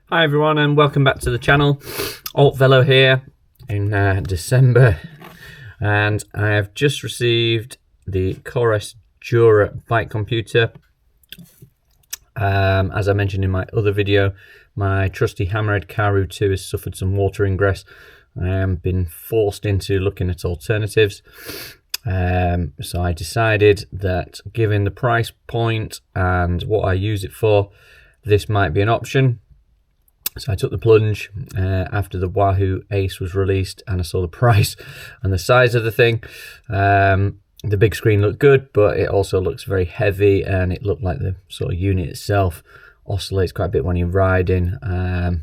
Hi everyone and welcome back to the channel. Alt Velo here in December, and I have just received the Coros Dura bike computer. As I mentioned in my other video, my trusty Hammerhead Karoo 2 has suffered some water ingress. I have been forced into looking at alternatives. So I decided that given the price point and what I use it for, this might be an option. So I took the plunge after the Wahoo Ace was released, and I saw the price and the size of the thing. The big screen looked good, but it also looks very heavy, and it looked like the sort of unit itself oscillates quite a bit when you're riding. I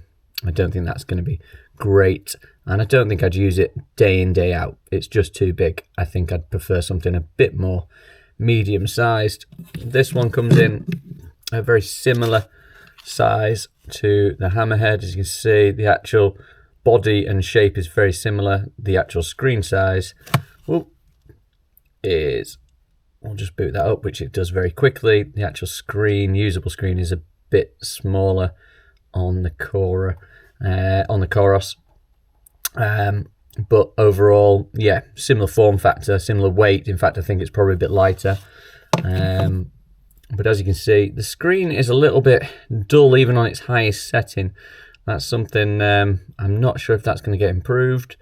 don't think that's going to be great, and I don't think I'd use it day in, day out. It's just too big. I think I'd prefer something a bit more medium sized. This one comes in a very similar size to the Hammerhead. As you can see, the actual body and shape is very similar. The actual screen size is, I'll just boot that up, which it does very quickly. The actual screen, usable screen, is a bit smaller on the Coros. But overall, yeah, similar form factor, similar weight. In fact, I think it's probably a bit lighter. But as you can see, the screen is a little bit dull even on its highest setting. That's something I'm not sure if that's going to get improved.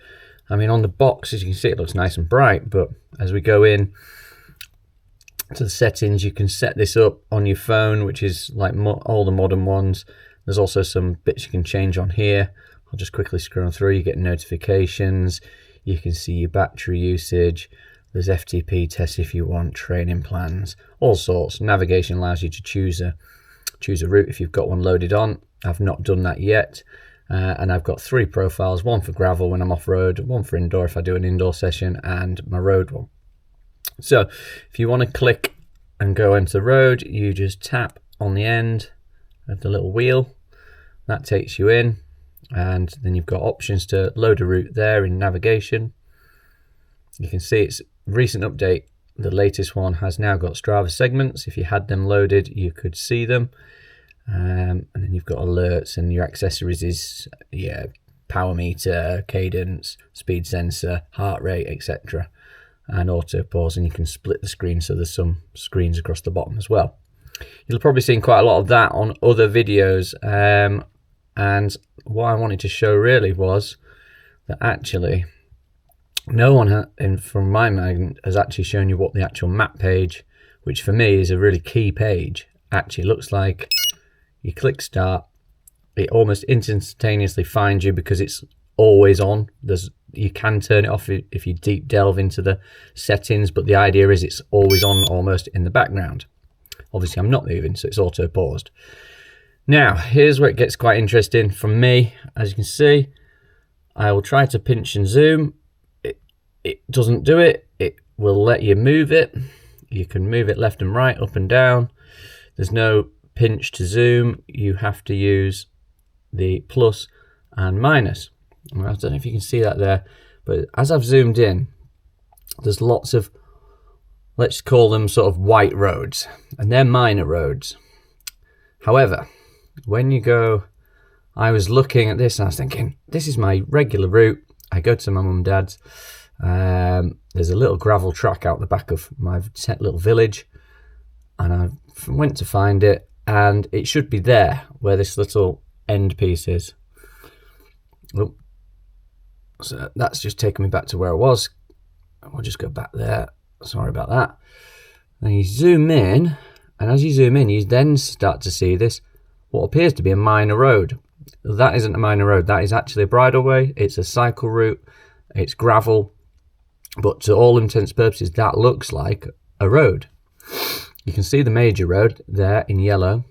I mean, on the box, as you can see, it looks nice and bright, but as we go in to the settings, you can set this up on your phone, which is like all the modern ones. There's also some bits you can change on here. I'll just quickly scroll through. You get notifications. You can see your battery usage. There's FTP tests if you want, training plans, all sorts. Navigation allows you to choose a route if you've got one loaded on. I've not done that yet. And I've got 3 profiles, one for gravel when I'm off-road, one for indoor if I do an indoor session, and my road one. So if you want to click and go into the road, you just tap on the end of the little wheel. That takes you in, and then you've got options to load a route there in navigation. You can see it's recent update. The latest one has now got Strava segments. If you had them loaded, you could see them. And then you've got alerts, and your accessories is power meter, cadence, speed sensor, heart rate, etc. and auto pause, and you can split the screen, so there's some screens across the bottom as well. You'll probably seen quite a lot of that on other videos, and what I wanted to show really was that actually no one from my mind has actually shown you what the actual map page, which for me is a really key page, actually looks like. You click start, it almost instantaneously finds you because it's always on. You can turn it off if you deep delve into the settings, but the idea is it's always on, almost in the background. Obviously I'm not moving, so it's auto paused. Now here's where it gets quite interesting from me. As you can see, I will try to pinch and zoom. It doesn't do it. It will let you move it. You can move it left and right, up and down. There's no pinch to zoom. You have to use the plus and minus. I don't know if you can see that there, but as I've zoomed in, there's lots of, let's call them sort of white roads, and they're minor roads. However, when you go, I was looking at this and I was thinking, this is my regular route. I go to my mum and dad's. There's a little gravel track out the back of my little village, and I went to find it, and it should be there where this little end piece is. Oh, so that's just taken me back to where I was. We'll just go back there. Sorry about that. Then you zoom in, and as you zoom in, you then start to see this, what appears to be a minor road. That isn't a minor road. That is actually a bridleway. It's a cycle route. It's gravel. But to all intents and purposes, that looks like a road. You can see the major road there in yellow.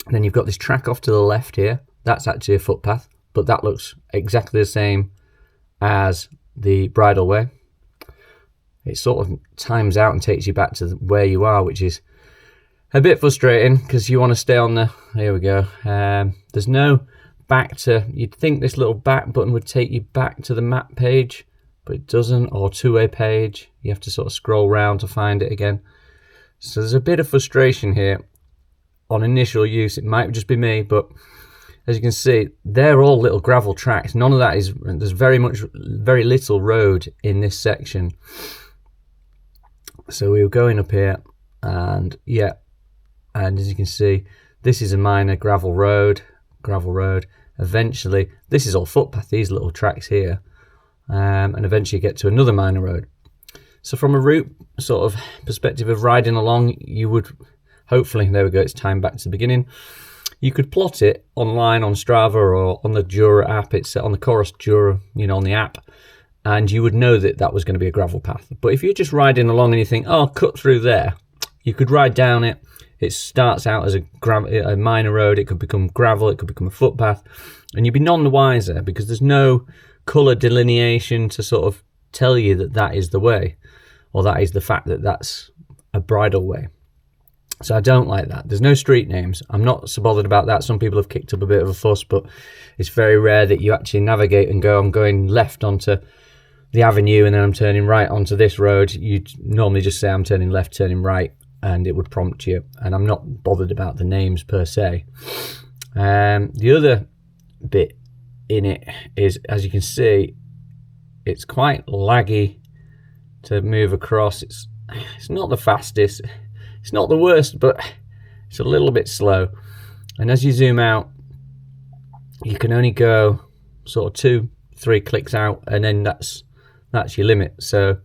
And then you've got this track off to the left here. That's actually a footpath, but that looks exactly the same as the bridleway. It sort of times out and takes you back to where you are, which is a bit frustrating because you want to stay on the, here we go. There's no back to, you'd think this little back button would take you back to the map page, but it doesn't, or to a page. You have to sort of scroll around to find it again. So there's a bit of frustration here on initial use. It might just be me, but as you can see, they're all little gravel tracks. None of that is, there's very little road in this section. So we were going up here, and yeah, and as you can see, this is a minor gravel road. Eventually, this is all footpath, these little tracks here, and eventually you get to another minor road. So from a route sort of perspective of riding along, you would hopefully, there we go, it's time back to the beginning. You could plot it online on Strava or on the Dura app. It's on the Coros Dura, on the app, and you would know that that was going to be a gravel path. But if you're just riding along and you think, oh, cut through there, you could ride down it. It starts out as a minor road. It could become gravel. It could become a footpath, and you'd be none the wiser because there's no colour delineation to sort of tell you that that is the way, or that is the fact that that's a bridle way. So I don't like that. There's no street names. I'm not so bothered about that. Some people have kicked up a bit of a fuss, but it's very rare that you actually navigate and go, I'm going left onto the avenue and then I'm turning right onto this road. You'd normally just say I'm turning left, turning right, and it would prompt you. And I'm not bothered about the names per se. The other bit in it is, as you can see, it's quite laggy to move across. It's not the fastest. It's not the worst, but it's a little bit slow. And as you zoom out, you can only go sort of 2-3 clicks out, and then that's your limit. So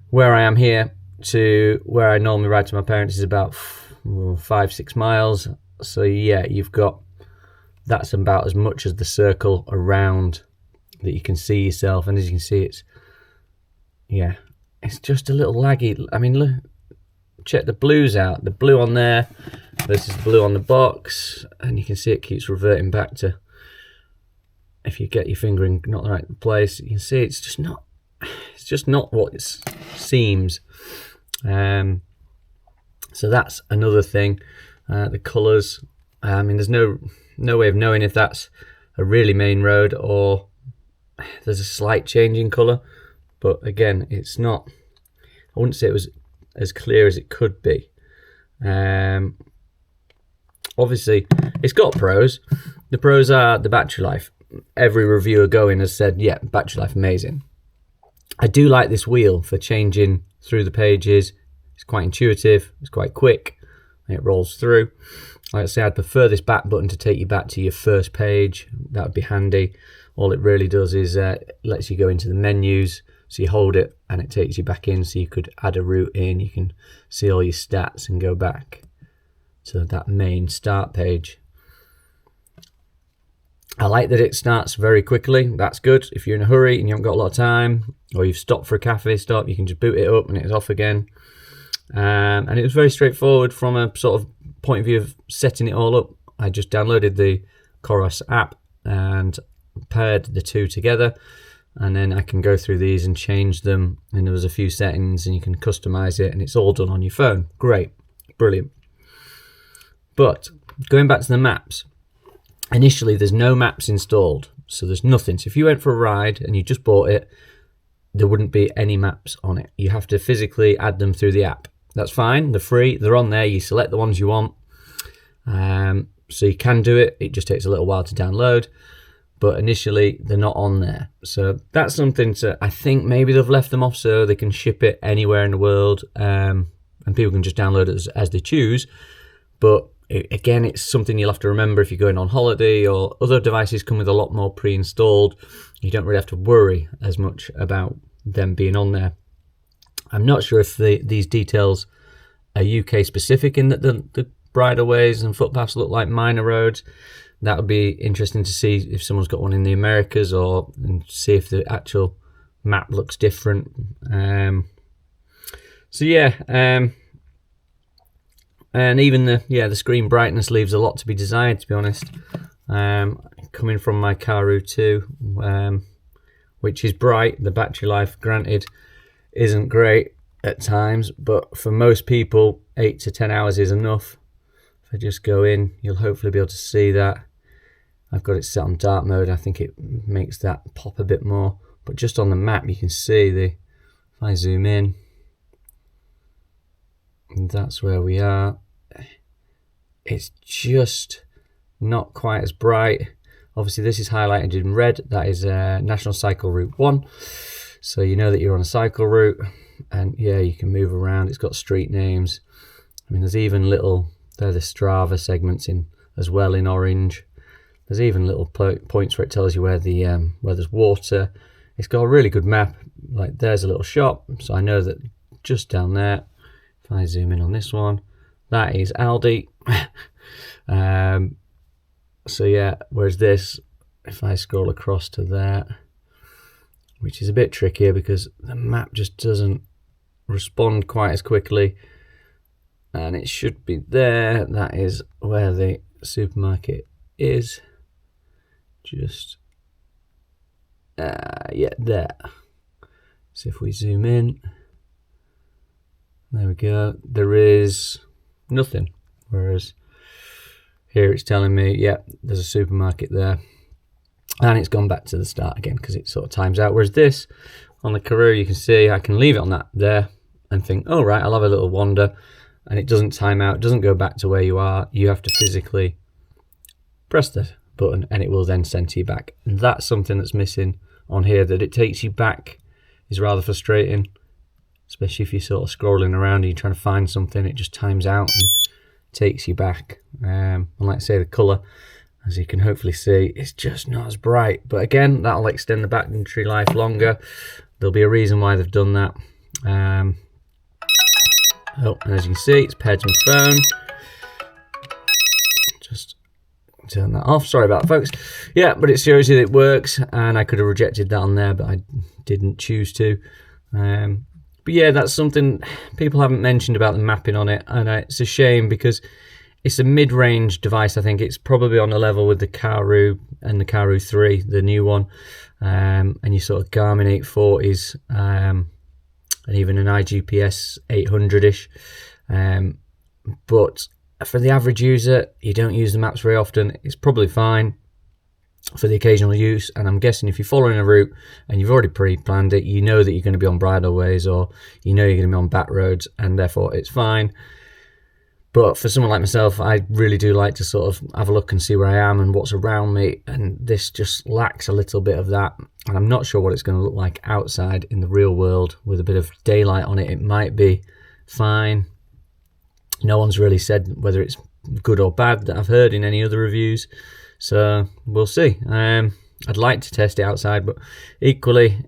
where I am here to where I normally ride to my parents is about 5-6 miles. So yeah, that's about as much as the circle around that you can see yourself. And as you can see, it's just a little laggy. I mean, look. Check the blues out, the blue on there versus the blue on the box, and you can see it keeps reverting back to, if you get your finger in not the right place, you can see it's just not what it seems. So that's another thing. The colours, I mean, there's no way of knowing if that's a really main road or there's a slight change in colour, but again, it's not, I wouldn't say it was as clear as it could be. Obviously, it's got pros. The pros are the battery life. Every reviewer going has said, yeah, battery life amazing. I do like this wheel for changing through the pages. It's quite intuitive. It's quite quick. It rolls through. Like I say, I'd prefer this back button to take you back to your first page. That would be handy. All it really does is lets you go into the menus. So you hold it and it takes you back in, so you could add a route in, you can see all your stats and go back to that main start page. I like that it starts very quickly. That's good. If you're in a hurry and you haven't got a lot of time, or you've stopped for a cafe stop, you can just boot it up and it's off again. And it was very straightforward from a sort of point of view of setting it all up. I just downloaded the Coros app and paired the two together. And then I can go through these and change them, and there was a few settings and you can customize it, and it's all done on your phone. Great, brilliant. But going back to the maps, initially there's no maps installed, so there's nothing. So if you went for a ride and you just bought it, there wouldn't be any maps on it. You have to physically add them through the app. That's fine, they're free, they're on there, you select the ones you want. So you can do it, it just takes a little while to download. But initially they're not on there. So that's something to, I think maybe they've left them off so they can ship it anywhere in the world, and people can just download it as they choose. But again, it's something you'll have to remember if you're going on holiday, or other devices come with a lot more pre-installed. You don't really have to worry as much about them being on there. I'm not sure if these details are UK specific, in that the bridleways and footpaths look like minor roads. That would be interesting to see if someone's got one in the Americas, and see if the actual map looks different. So yeah, and even the screen brightness leaves a lot to be desired, to be honest. Coming from my Coros 2, which is bright, the battery life, granted, isn't great at times, but for most people, 8 to 10 hours is enough. If I just go in, you'll hopefully be able to see that. I've got it set on dark mode. I think it makes that pop a bit more. But just on the map, you can see if I zoom in, and that's where we are. It's just not quite as bright. Obviously this is highlighted in red. That is National Cycle Route 1. So you know that you're on a cycle route, and yeah, you can move around. It's got street names. I mean, there's even little, they're the Strava segments in as well in orange. There's even little points where it tells you where the where there's water. It's got a really good map. Like there's a little shop, so I know that just down there, if I zoom in on this one, that is Aldi. So yeah, whereas this, if I scroll across to that, which is a bit trickier because the map just doesn't respond quite as quickly, and it should be there. That is where the supermarket is. Just yeah, there. So if we zoom in, there we go, there is nothing, whereas here it's telling me, yeah, there's a supermarket there, and it's gone back to the start again because it sort of times out. Whereas this on the Karoo, you can see I can leave it on that there and think, oh right, I'll have a little wander, and it doesn't time out, it doesn't go back to where you are. You have to physically press the button and it will then send you back. And that's something that's missing on here, that it takes you back is rather frustrating, especially if you're sort of scrolling around and you're trying to find something. It just times out and takes you back. And like I say, the colour, as you can hopefully see, it's just not as bright, but again, that'll extend the battery life longer. There'll be a reason why they've done that. Oh, and as you can see, it's paired to my phone. Just turn that off, sorry about that, folks. Yeah, but it shows you that it works, and I could have rejected that on there, but I didn't choose to. But yeah, that's something people haven't mentioned about the mapping on it, and it's a shame because it's a mid-range device. I think it's probably on a level with the Karoo and the Karoo 3, the new one, and your sort of Garmin 840s, and even an iGPS 800-ish. But for the average user, you don't use the maps very often, it's probably fine for the occasional use. And I'm guessing if you're following a route and you've already pre-planned it, you know that you're going to be on bridleways, or you know you're going to be on back roads, and therefore it's fine. But for someone like myself, I really do like to sort of have a look and see where I am and what's around me, and this just lacks a little bit of that. And I'm not sure what it's going to look like outside in the real world with a bit of daylight on it. It might be fine. No one's really said whether it's good or bad that I've heard in any other reviews, so we'll see. I'd like to test it outside, but equally,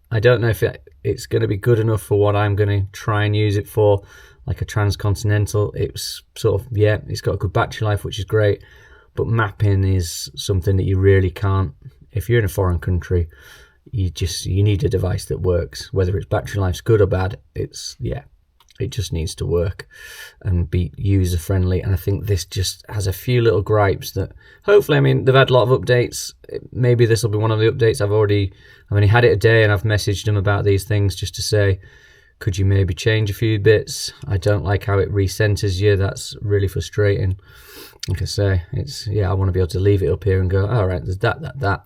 I don't know if it's going to be good enough for what I'm going to try and use it for, like a transcontinental. It's sort of, yeah, it's got a good battery life, which is great, but mapping is something that you really can't. If you're in a foreign country, you need a device that works, whether its battery life's good or bad. It just needs to work and be user friendly. And I think this just has a few little gripes that hopefully, I mean, they've had a lot of updates. Maybe this will be one of the updates. I've only had it a day, and I've messaged them about these things just to say, could you maybe change a few bits? I don't like how it recenters you. That's really frustrating. Like I say, I want to be able to leave it up here and go, all right, there's that.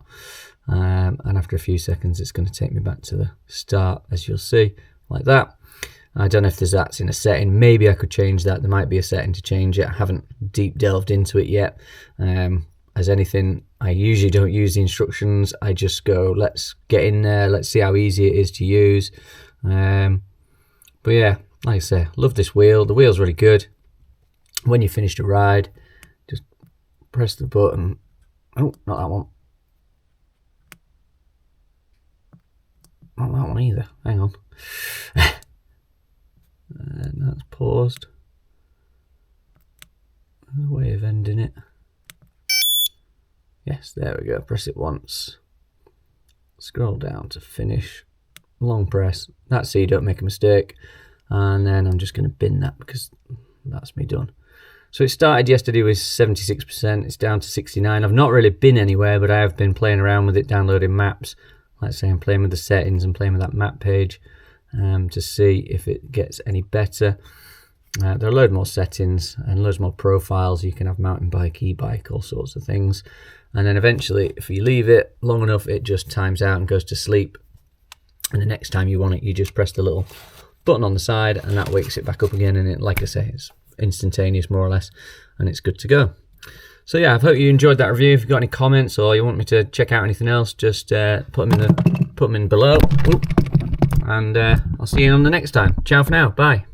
And after a few seconds, it's going to take me back to the start, as you'll see, like that. I don't know if that's in a setting. Maybe I could change that. There might be a setting to change it. I haven't deep delved into it yet. As anything, I usually don't use the instructions. I just go, let's get in there. Let's see how easy it is to use. But yeah, like I say, love this wheel. The wheel's really good. When you finished a ride, just press the button. Oh, not that one. Not that one either. Hang on. And that's paused. A way of ending it. Yes, there we go. Press it once. Scroll down to finish. Long press. That's so you don't make a mistake. And then I'm just going to bin that because that's me done. So it started yesterday with 76%. It's down to 69%. I've not really been anywhere, but I have been playing around with it, downloading maps. Like I say, I'm playing with the settings and playing with that map page. To see if it gets any better. There are a load more settings and loads more profiles. You can have mountain bike, e-bike, all sorts of things. And then eventually, if you leave it long enough, it just times out and goes to sleep. And the next time you want it, you just press the little button on the side and that wakes it back up again. And it, like I say, it's instantaneous more or less, and it's good to go. So yeah, I hope you enjoyed that review. If you've got any comments or you want me to check out anything else, just put them in below. Oop. And I'll see you on the next time. Ciao for now. Bye.